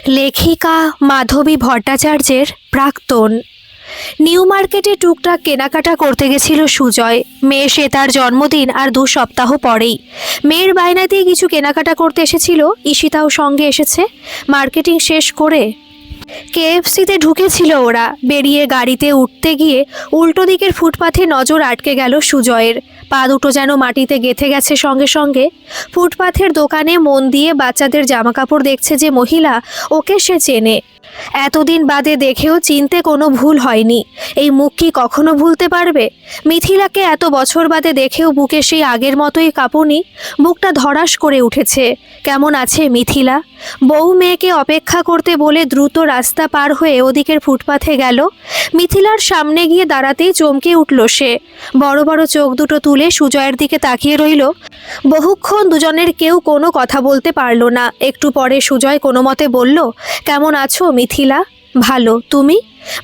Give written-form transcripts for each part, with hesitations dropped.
লেখিকা মাধবী ভট্টাচার্যের প্রাক্তন। নিউ মার্কেটে টুকটাক কেনাকাটা করতে গেছিল সুজয়। মেয়ে সে তার জন্মদিন আর 2 সপ্তাহ পরেই। মেয়ের বায়নাতেই কিছু কেনাকাটা করতে এসেছিল। ঈশিতাও সঙ্গে এসেছে। মার্কেটিং শেষ করে কেএফসিতে ঢুকেছিল ওরা। বেরিয়ে গাড়িতে উঠতে গিয়ে উল্টো দিকের ফুটপাথে নজর আটকে গেল সুজয়ের। পা দুটো যেন মাটিতে গেঁথে গেছে সঙ্গে সঙ্গে। ফুটপাথের দোকানে মন দিয়ে বাচ্চাদের জামাকাপড় দেখছে যে মহিলা, ওকে সে চেনে। এতদিন বাদে দেখেও চিনতে কোনো ভুল হয়নি। এই মুখ কি কখনো ভুলতে পারবে? মিথিলাকে এত বছর বাদে দেখেও বুকে সেই আগের মতোই কাঁপুনি। বুকটা ধড়াস করে উঠেছে। কেমন আছে মিথিলা? বউ মেয়েকে অপেক্ষা করতে বলে দ্রুত রাস্তা পার হয়ে ওদিকের ফুটপাথে গেল। মিথিলার সামনে গিয়ে দাঁড়াতেই চমকে উঠল সে। বড় বড় চোখ দুটো তুলে সুজয়ের দিকে তাকিয়ে রইল। বহুক্ষণ দুজনের কেউ কোনো কথা বলতে পারল না। একটু পরে সুজয় কোনো মতে বলল, কেমন আছো মিথিলা? ভালো, তুমি?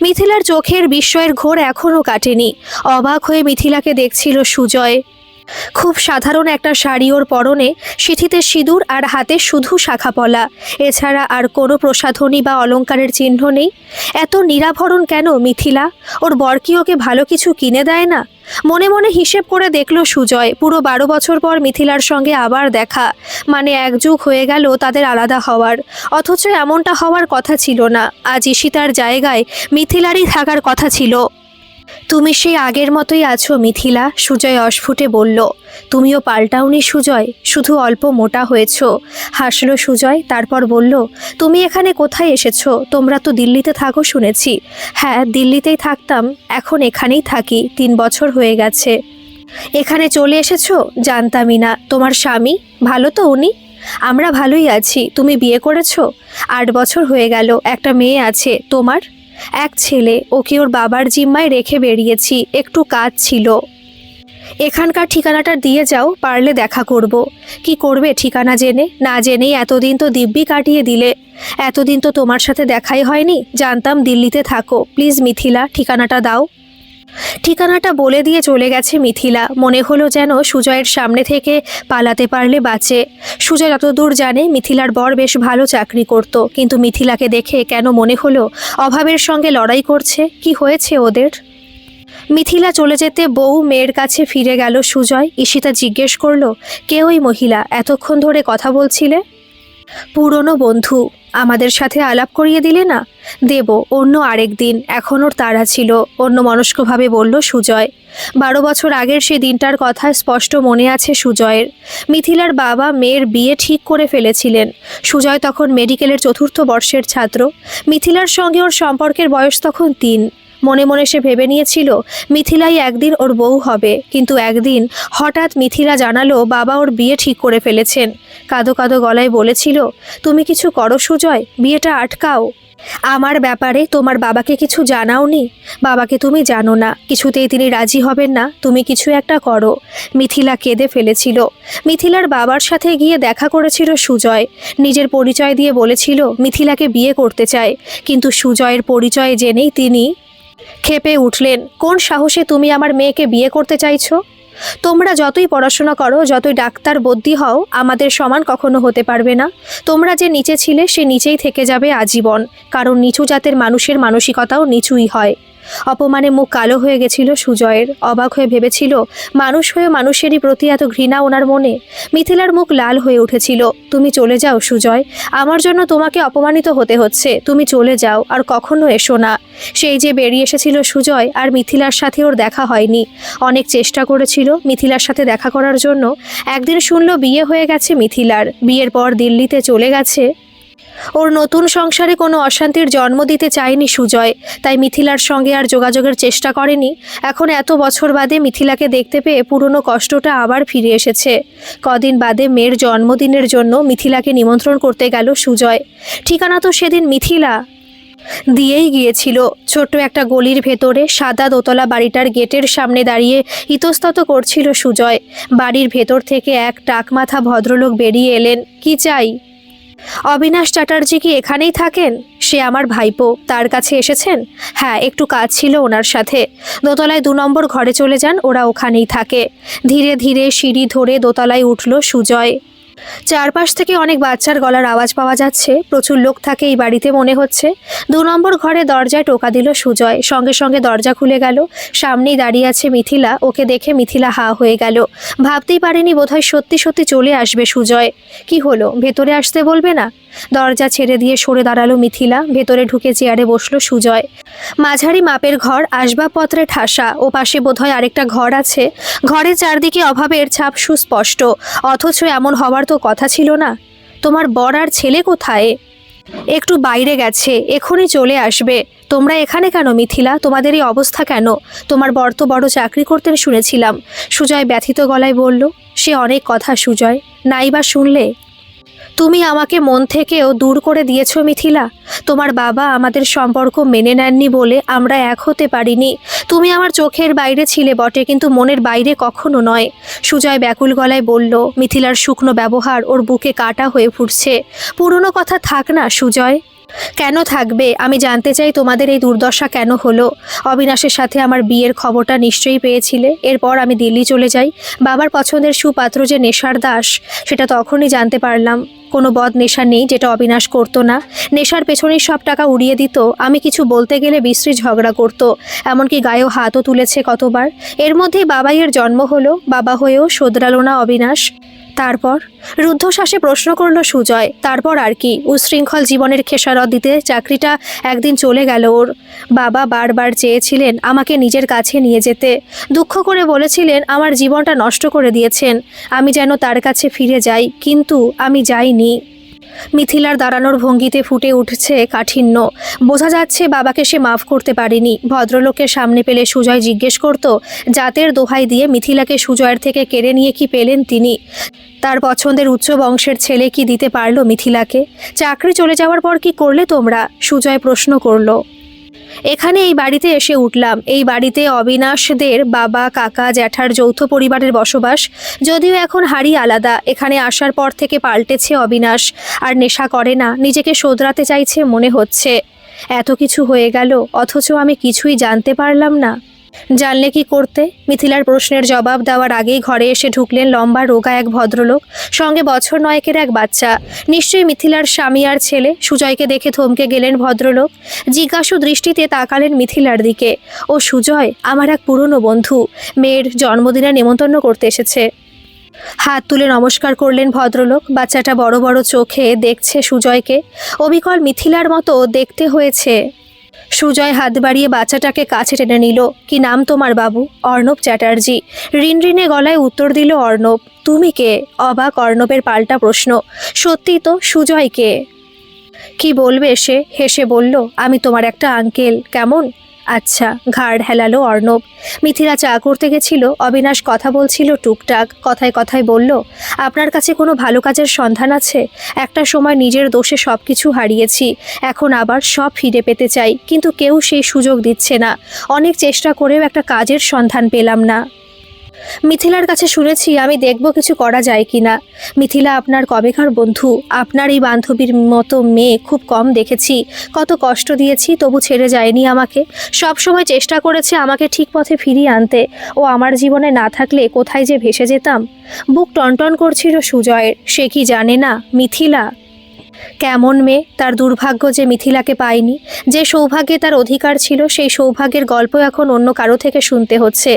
মিথিলার চোখের বিস্ময়ের ঘোর এখনও কাটেনি। অবাক হয়ে মিথিলাকে দেখছিল সুজয়। খুব সাধারণ একটা শাড়ি ওর পরনে, সিঁথিতে সিঁদুর আর হাতে শুধু শাখাপলা। এছাড়া আর কোনো প্রসাধনী বা অলংকারের চিহ্ন নেই। এত নিরাভরণ কেন মিথিলা? ওর বর কি ওকে ভালো কিছু কিনে দেয় না? মনে মনে হিসেব করে দেখল সুজয়। পুরো 12 বছর পর মিথিলার সঙ্গে আবার দেখা, মানে 1 যুগ হয়ে গেল তাদের আলাদা হওয়ার। অথচ এমনটা হওয়ার কথা ছিল না। আজ ঈশিতার জায়গায় মিথিলারই থাকার কথা ছিল। তুমি সেই আগের মতোই আছো মিথিলা, সুজয় অস্ফুটে বলল। তুমিও পাল্টাওনি সুজয়, শুধু অল্প মোটা হয়েছ। হাসলো সুজয়, তারপর বলল, তুমি এখানে কোথায় এসেছো? তোমরা তো দিল্লিতে থাকো শুনেছি। হ্যাঁ, দিল্লিতেই থাকতাম, এখন এখানেই থাকি। 3 বছর হয়ে গেছে। এখানে চলে এসেছো? জানতামই না। তোমার স্বামী ভালো তো উনি? আমরা ভালোই আছি। তুমি বিয়ে করেছো? 8 বছর হয়ে গেল। একটা মেয়ে আছে। তোমার? 1 ছেলে। ওকে ওর বাবার জিম্মায় রেখে বেরিয়েছি, একটু কাজ ছিল। এখানকার ঠিকানাটা দিয়ে যাও, পারলে দেখা করব। কি করবে ঠিকানা জেনে? না জেনেই এতদিন তো দিব্যি কাটিয়ে দিলে। এতদিন তো তোমার সাথে দেখাই হয়নি। জানতাম দিল্লিতে থাকো। প্লিজ মিথিলা, ঠিকানাটা দাও। ঠিকানাটা বলে দিয়ে চলে গেছে মিথিলা। মনে হলো যেন সুজয়ের সামনে থেকে পালাতে পারলে বাঁচে। সুজয় যতদূর জানে মিথিলার বর বেশ ভালো চাকরি করত, কিন্তু মিথিলাকে দেখে কেন মনে হলো অভাবের সঙ্গে লড়াই করছে। কি হয়েছে ওদের? মিথিলা চলে যেতে বউ মেয়ের কাছে ফিরে গেল সুজয়। ঈশিতা জিজ্ঞেস করলো, কে ওই মহিলা? এতক্ষণ ধরে কথা বলছিলে। পুরনো বন্ধু। আমাদের সাথে আলাপ করিয়ে দিলে না? দেব, অন্য আরেক দিন। এখন ওর তাড়া ছিল, অন্য মনস্কভাবে বলল সুজয়। 12 বছর আগের সে দিনটার কথা স্পষ্ট মনে আছে সুজয়ের। মিথিলার বাবা মেয়ের বিয়ে ঠিক করে ফেলেছিলেন। সুজয় তখন মেডিকেলের 4র্থ বর্ষের ছাত্র। মিথিলার সঙ্গে ওর সম্পর্কের বয়স তখন 3। মনে মনে সে ভেবে নিয়েছিল মিথিলাই একদিন ওর বউ হবে। কিন্তু একদিন হঠাৎ মিথিলা জানালো বাবা ওর বিয়ে ঠিক করে ফেলেছেন। কাঁদো কাঁদো গলায় বলেছিল, তুমি কিছু করো সুজয়, বিয়েটা আটকাও। আমার ব্যাপারে তোমার বাবাকে কিছু জানাওনি? বাবাকে তুমি জানো না, কিছুতেই তিনি রাজি হবেন না। তুমি কিছু একটা করো। মিথিলা কেঁদে ফেলেছিল। মিথিলার বাবার সাথে গিয়ে দেখা করেছিল সুজয়। নিজের পরিচয় দিয়ে বলেছিল মিথিলাকে বিয়ে করতে চায়। কিন্তু সুজয়ের পরিচয় জেনেই তিনি ক্ষেপে উঠলেন। কোন সাহসে তুমি আমার মেয়েকে বিয়ে করতে চাইছো? তোমরা যতই পড়াশোনা করো, যতই ডাক্তার বদ্যি হও, আমাদের সমান কখনো হতে পারবে না। তোমরা যে নিচে ছিলে সে নিচেই থেকে যাবে আজীবন। কারণ নিচু জাতের মানুষের মানসিকতাও নিচুই হয়। অপমানে মুখ কালো হয়ে গেছিল সুজয়ের। অবাক হয়ে ভেবেছিল মানুষ হয়ে মানুষেরই প্রতি এত ঘৃণা ওনার মনে। মিথিলার মুখ লাল হয়ে উঠেছিল। তুমি চলে যাও সুজয়, আমার জন্য তোমাকে অপমানিত হতে হচ্ছে। তুমি চলে যাও, আর কখনো এসো না। সেই যে বেরিয়ে এসেছিল সুজয়, আর মিথিলার সাথে ওর দেখা হয়নি। অনেক চেষ্টা করেছিল মিথিলার সাথে দেখা করার জন্য। একদিন শুনল বিয়ে হয়ে গেছে মিথিলার। বিয়ের পর দিল্লিতে চলে গেছে। ওর নতুন সংসারে কোনো অশান্তির জন্ম দিতে চায়নি সুজয়, তাই মিথিলার সঙ্গে আর যোগাযোগের চেষ্টা করেনি। এখন এত বছর বাদে মিথিলাকে দেখতে পেয়ে পুরনো কষ্টটা আবার ফিরে এসেছে। কদিন বাদে মেয়ের জন্মদিনের জন্য মিথিলাকে নিমন্ত্রণ করতে গেল সুজয়। ঠিকানা তো সেদিন মিথিলা দিয়েই গিয়েছিল। ছোট্ট একটা গলির ভেতরে সাদা দোতলা বাড়িটার গেটের সামনে দাঁড়িয়ে ইতস্তত করছিল সুজয়। বাড়ির ভেতর থেকে এক টাকমাথা ভদ্রলোক বেরিয়ে এলেন। কি চাই? অবিনাশ চ্যাটার্জি কি এখানেই থাকেন? সে আমার ভাইপো, তার কাছে এসেছেন? হ্যাঁ, একটু কাজ ছিল ওনার সাথে। দোতলায় 2 নম্বর ঘরে চলে যান, ওরা ওখানেই থাকে। ধীরে ধীরে সিঁড়ি ধরে দোতলায় উঠল সুজয়। চারপাশ থেকে অনেক বাচ্চার গলার আওয়াজ পাওয়া যাচ্ছে। প্রচুর লোক থাকে এই বাড়িতে মনে হচ্ছে। 2 নম্বর ঘরে দরজায় টোকা দিল সুজয়। সঙ্গে সঙ্গে দরজা খুলে গেল। সামনেই দাঁড়িয়ে আছে মিথিলা। ওকে দেখে মিথিলা হা হয়ে গেল। ভাবতেই পারেনি বোধহয় সত্যি সত্যি চলে আসবে সুজয়। কি হলো, ভেতরে আসতে বলবে না? দরজা ছেড়ে দিয়ে সরে দাঁড়ালো মিথিলা। ভেতরে ঢুকে চেয়ারে বসলো সুজয়। মাঝারি মাপের ঘর, আসবাবপত্রে ঠাসা। ও পাশে বোধহয় আরেকটা ঘর আছে। ঘরের চারদিকে অভাবের ছাপ সুস্পষ্ট, অথচ এমন হওয়ার তো কথা ছিল না। তোমার বর আর ছেলে কোথায়? একটু বাইরে গেছে, এখনই চলে আসবে। তোমরা এখানে কেন মিথিলা? তোমাদের এই অবস্থা কেন? তোমার বর তো বড় চাকরি করতেন শুনেছিলাম। সুজয় ব্যথিত গলায় বলল। সে অনেক কথা সুজয়, নাই বা শুনলে? তুমি আমাকে মন থেকেও দূর করে দিয়েছো মিথিলা। তোমার বাবা আমাদের সম্পর্ক মেনে নেননি বলে আমরা এক হতে পারিনি। তুমি আমার চোখের বাইরে ছিলে বটে, কিন্তু মনের বাইরে কখনো নয়। সুজয় ব্যাকুল গলায় বলল। মিথিলার শুকনো ব্যবহার ওর বুকে কাটা হয়ে ফুটছে। পুরনো কথা থাক না সুজয়। কেন থাকবে? আমি জানতে চাই তোমাদের এই দুর্দশা কেন হলো। অবিনাশের সাথে আমার বিয়ের খবরটা নিশ্চয়ই পেয়েছিলে। এরপর আমি দিল্লি চলে যাই। বাবার পছন্দের সুপাত্র যে নেশার দাস, সেটা তখনই জানতে পারলাম। কোনো বদ নেশা নেই যেটা অবিনাশ করতো না। নেশার পেছনেই সব টাকা উড়িয়ে দিত। আমি কিছু বলতে গেলে বিশ্রী ঝগড়া করতো, এমনকি গায়েও হাতও তুলেছে কতবার। এর মধ্যেই বাবাইয়ের জন্ম হলো। বাবা হয়েও শোধরালো না অবিনাশ। তারপর? রুদ্ধশ্বাসে প্রশ্ন করল সুজয়। তারপর আর কি? উচ্ছৃঙ্খল জীবনের খেসারত দিতে চাকরিটা একদিন চলে গেল ওর। বাবা বারবার চেয়েছিলেন আমাকে নিজের কাছে নিয়ে যেতে। দুঃখ করে বলেছিলেন আমার জীবনটা নষ্ট করে দিয়েছেন, আমি যেন তার কাছে ফিরে যাই, কিন্তু আমি যাইনি। মিথিলার দাঁড়ানোর ভঙ্গিতে ফুটে উঠছে কাঠিন্য। বোঝা যাচ্ছে বাবাকে সে মাফ করতে পারেনি। ভদ্রলোকের সামনে পেলে সুজয় জিজ্ঞেস করত, জাতের দোহাই দিয়ে মিথিলাকে সুজয়ের থেকে কেড়ে নিয়ে কি পেলেন তিনি? তার পছন্দের উচ্চ বংশের ছেলে কি দিতে পারল মিথিলাকে? চাকরি চলে যাওয়ার পর কি করলে তোমরা? সুজয় প্রশ্ন করল। এখানে এই বাড়িতে এসে উঠলাম। এই বাড়িতে অবিনাশদের বাবা কাকা জ্যাঠার যৌথ পরিবারের বসবাস। যদিও এখন হাড়ি আলাদা। এখানে আসার পর থেকে পাল্টেছে অবিনাশ। আর নেশা করে না, নিজেকে শোধরাতে চাইছে মনে হচ্ছে। এত কিছু হয়ে গেল, অথচ আমি কিছুই জানতে পারলাম না। জানলে কি করতে? মিথিলার প্রশ্নের জবাব দেওয়ার আগেই ঘরে এসে ঢুকলেন লম্বা রোগা এক ভদ্রলোক, সঙ্গে বছর 9-এর এক বাচ্চা। নিশ্চয়ই মিথিলার স্বামী আর ছেলে। সুজয়কে দেখে থমকে গেলেন ভদ্রলোক। জিজ্ঞাসু দৃষ্টিতে তাকালেন মিথিলার দিকে। ও সুজয়, আমার এক পুরনো বন্ধু, মেয়ের জন্মদিনে নেমন্তন্ন করতে এসেছে। হাত তুলে নমস্কার করলেন ভদ্রলোক। বাচ্চাটা বড় বড় চোখে দেখছে সুজয়কে। অবিকল মিথিলার মতো দেখতে হয়েছে। সুজয় হাত বাড়িয়ে বাচ্চাটাকে কাছে টেনে নিল। কি নাম তোমার বাবু? অর্ণব চ্যাটার্জি। রিনরিনে গলায় উত্তর দিল অর্ণব। তুমি কে? অবাক অর্ণবের পাল্টা প্রশ্ন। সত্যি তো, সুজয় কে? কি বলবে সে? হেসে বলল, আমি তোমার একটা আঙ্কেল। কেমন? আচ্ছা, ঘাড় হেলালো অর্ণব। মিথিলা চা করতে গেছিল। অবিনাশ কথা বলছিল টুকটাক। কথায় কথায় বলল, আপনার কাছে কোনো ভালো কাজের সন্ধান আছে? একটা সময় নিজের দোষে সব কিছু হারিয়েছি, এখন আবার সব ফিরে পেতে চাই, কিন্তু কেউ সেই সুযোগ দিচ্ছে না। অনেক চেষ্টা করেও একটা কাজের সন্ধান পেলাম না। মিথিলার কাছে শুনেছি, আমি দেখব কিছু করা যায় কি না। মিথিলা আপনার কবেকার বন্ধু। আপনার এই বান্ধবীর মতো মেয়ে খুব কম দেখেছি। কত কষ্ট দিয়েছি, তবু ছেড়ে যায়নি আমাকে। সব সময় চেষ্টা করেছে আমাকে ঠিক পথে ফিরিয়ে আনতে। ও আমার জীবনে না থাকলে কোথায় যে ভেসে যেতাম। বুক টনটন করছিল সুজয়ের। সে কি জানে না মিথিলা কেমন মেয়ে? তার দুর্ভাগ্য যে মিথিলাকে পায়নি। যে সৌভাগ্যে তার অধিকার ছিল, সেই সৌভাগ্যের গল্প এখন অন্য কারো থেকে শুনতে হচ্ছে।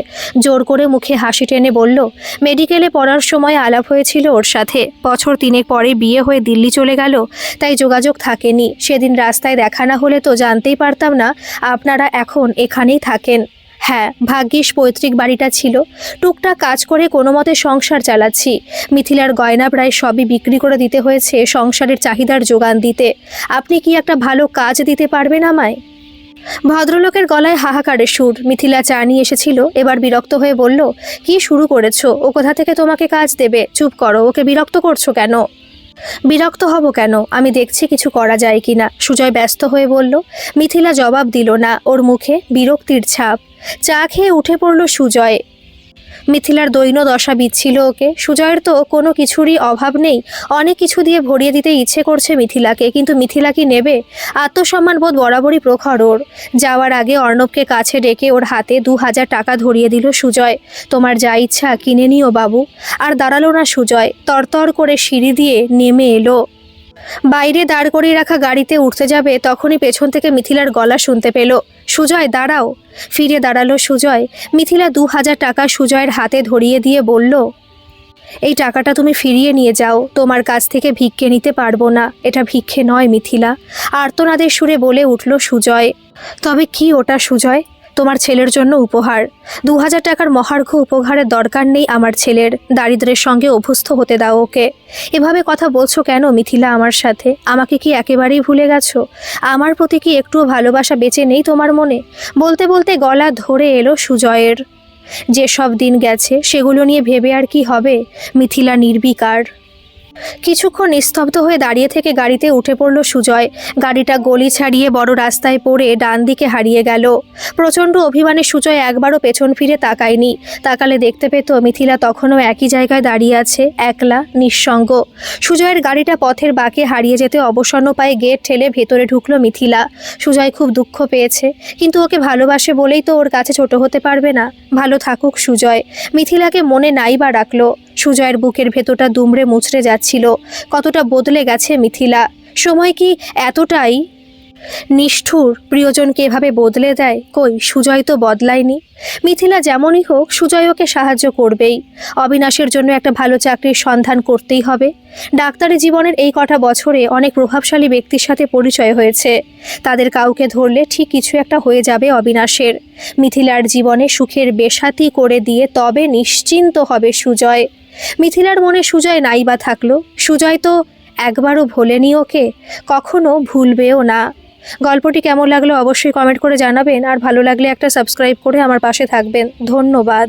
জোর করে মুখে হাসি টেনে বলল, মেডিকেলে পড়ার সময় আলাপ হয়েছিল ওর সাথে। বছর 3 পরে বিয়ে হয়ে দিল্লি চলে গেল, তাই যোগাযোগ থাকেনি। সেদিন রাস্তায় দেখা না হলে তো জানতেই পারতাম না আপনারা এখন এখানেই থাকেন। হ্যাঁ, ভাগ্যিস পৈতৃক বাড়িটা ছিল। টুকটাক কাজ করে কোনো মতে সংসার চালাচ্ছি। মিথিলার গয়না প্রায় সবই বিক্রি করে দিতে হয়েছে সংসারের চাহিদার যোগান দিতে। আপনি কি একটা ভালো কাজ দিতে পারবেন আমায়? ভদ্রলোকের গলায় হাহাকারের সুর। মিথিলা চা নিয়ে এসেছিল, এবার বিরক্ত হয়ে বলল, কি শুরু করেছো? ও কোথা থেকে তোমাকে কাজ দেবে? চুপ করো, ওকে বিরক্ত করছো কেন? বিরক্ত হব কেন? আমি দেখছি কিছু করা যায় কিনা। সুজয় ব্যস্ত হয়ে বলল। মিথিলা জবাব দিল না। ওর মুখে বিরক্তির ছাপ। চা খেয়ে উঠে পড়ল সুজয়। মিথিলার দৈন্য দশা বিচ্ছিল ওকে। সুজয়ের তো কোনো কিছুরই অভাব নেই, অনেক কিছু দিয়ে ভরিয়ে দিতে ইচ্ছে করছে মিথিলাকে, কিন্তু মিথিলা কি নেবে? আত্মসম্মান বোধ বরাবরই প্রখর ওর। যাওয়ার আগে অর্ণবকে কাছে ডেকে ওর হাতে 2,000 টাকা ধরিয়ে দিল সুজয়। তোমার যা ইচ্ছা কিনে নিও বাবু। আর দাঁড়ালো না সুজয়, তরতর করে সিঁড়ি দিয়ে নেমে এলো। বাইরে দাঁড় করিয়ে রাখা গাড়িতে উঠতে যাবে তখনই পেছন থেকে মিথিলার গলা শুনতে পেল, সুজয় দাঁড়াও। ফিরে দাঁড়ালো সুজয়। মিথিলা 2,000 টাকা সুজয়ের হাতে ধরিয়ে দিয়ে বলল, এই টাকাটা তুমি ফিরিয়ে নিয়ে যাও, তোমার কাছ থেকে ভিক্ষে নিতে পারবো না। এটা ভিক্ষে নয় মিথিলা, আর্তনাদের সুরে বলে উঠল সুজয়। তবে কি ওটা সুজয়? তোমার ছেলের জন্য উপহার। 2,000 টাকার মহার্ঘ উপহারের দরকার নেই আমার ছেলের, দারিদ্র্যের সঙ্গে অভ্যস্ত হতে দাও ওকে। এভাবে কথা বলছো কেন মিথিলা আমার সাথে? আমাকে কি একেবারেই ভুলে গেছো? আমার প্রতি কি একটুও ভালোবাসা বেঁচে নেই তোমার মনে? বলতে বলতে গলা ধরে এলো সুজয়ের। যেসব দিন গেছে সেগুলো নিয়ে ভেবে আর কি হবে? মিথিলা নির্বিকার। কিছুক্ষণ নিস্তব্ধ হয়ে দাঁড়িয়ে থেকে গাড়িতে উঠে পড়ল সুজয়। গাড়িটা গলি ছাড়িয়ে বড় রাস্তায় পড়ে ডান দিকে হারিয়ে গেল। প্রচণ্ড অভিমানে সুজয় একবারও পেছন ফিরে তাকায়নি। তাকালে দেখতে পেত মিথিলা তখনও একই জায়গায় দাঁড়িয়ে আছে, একলা নিঃসঙ্গ। সুজয়ের গাড়িটা পথের বাঁকে হারিয়ে যেতে অবসন্ন পায়ে গেট ঠেলে ভেতরে ঢুকলো মিথিলা। সুজয় খুব দুঃখ পেয়েছে, কিন্তু ওকে ভালোবাসে বলেই তো ওর কাছে ছোট হতে পারবে না। ভালো থাকুক সুজয়। মিথিলাকে মনে নাই বা রাখলো। সুজয়ের বুকের ভেতরটা দুমড়ে মুচড়ে যাচ্ছিল। কতটা বদলে গেছে মিথিলা। সময় কি এতটাই নিষ্ঠুর প্রিয়জনকে এভাবে বদলে দেয়? কই, সুজয় তো বদলায়নি। মিথিলা যেমনই হোক সুজয় ওকে সাহায্য করবেই। অবিনাশের জন্য একটা ভালো চাকরির সন্ধান করতেই হবে। ডাক্তারি জীবনের এই কটা বছরে অনেক প্রভাবশালী ব্যক্তির সাথে পরিচয় হয়েছে। তাদের কাউকে ধরলে ঠিক কিছু একটা হয়ে যাবে অবিনাশের। মিথিলার জীবনে সুখের বেসাতি করে দিয়ে তবে নিশ্চিন্ত হবে সুজয়। মিথিলার মনে সুজয় নাই বা থাকলো, সুজয় তো একবারও ভোলেনি ওকে, কখনো ভুলবেও না। গল্পটি কেমন লাগলো অবশ্যই কমেন্ট করে জানাবেন, আর ভালো লাগলে একটা সাবস্ক্রাইব করে আমার পাশে থাকবেন। ধন্যবাদ।